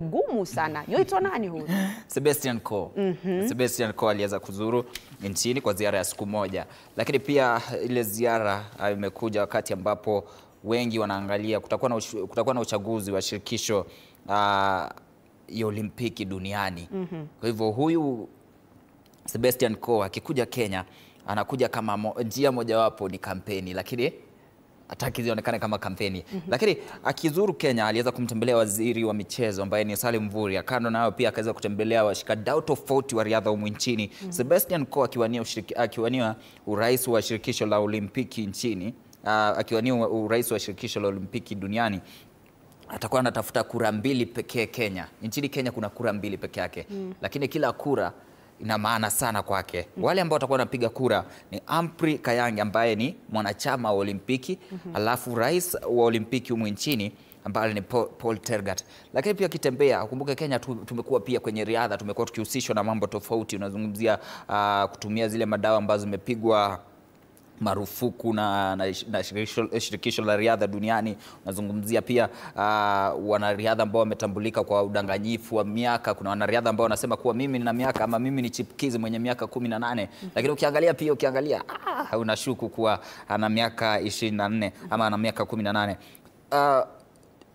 gumu sana. Yoitwa nani huyu? Sebastian Coe. Sebastian Coe aliweza kuzuru nchini kwa ziara ya siku moja. Lakini pia ile ziara imekuja wakati ambapo wengi wanaangalia kutakuwa na uchaguzi wa shirikisho ya Olimpiki duniani. Kwa hivyo huyu Sebastian Coe akikuja Kenya anakuja kama njia mojawapo ni kampeni, lakini hataki zionekane kama kampeni. Lakini akizuru Kenya aliweza kumtembelea waziri wa michezo ambaye ni Salim Mvurya. Kando nayo pia akaweza kutembelea washikadau tofauti wa riadha humu nchini. Sebastian Coe akiwania urais wa shirikisho la Olimpiki nchini, akiwania urais wa shirikisho la Olimpiki duniani, atakuwa anatafuta kura 2 pekee Kenya. Nchini Kenya kuna kura 2 pekee yake. Lakini kila kura ina maana sana kwake. Wale ambao watakuwa wanapiga kura ni Humphrey Khayange ambaye ni mwanachama wa Olimpiki, alafu rais wa Olimpiki humu nchini ambaye ni Paul Tergat. Lakini pia kitembea, kumbuka Kenya tumekuwa pia kwenye riadha, tumekuwa tukihusishwa na mambo tofauti. Unazungumzia kutumia zile madawa ambazo zimepigwa marufuku na shirikisho la riadha duniani. Unazungumzia pia wanariadha ambao wametambulika kwa udanganyifu wa miaka. Kuna wanariadha ambao wanasema kuwa mimi nina miaka ama mimi ni chipkizi mwenye miaka 18, lakini ukiangalia unashuku kuwa ana miaka 24 ama ana miaka 18.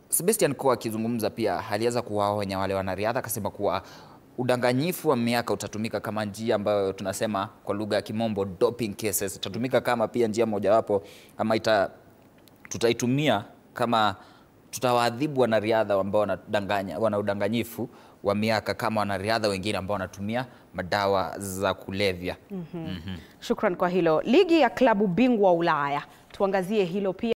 Sebastian Coe akizungumza pia aliweza kuwaonya wale wanariadha, akasema kuwa udanganyifu wa miaka utatumika kama njia ambayo tunasema kwa lugha ya kimombo doping cases. Itatumika kama pia njia mojawapo ama tutaitumia kama tutawaadhibu wanariadha ambao wana udanganyifu wa miaka kama wanariadha wengine ambao wanatumia madawa za kulevya. Shukran kwa hilo. Ligi ya klabu bingwa Ulaya, tuangazie hilo pia.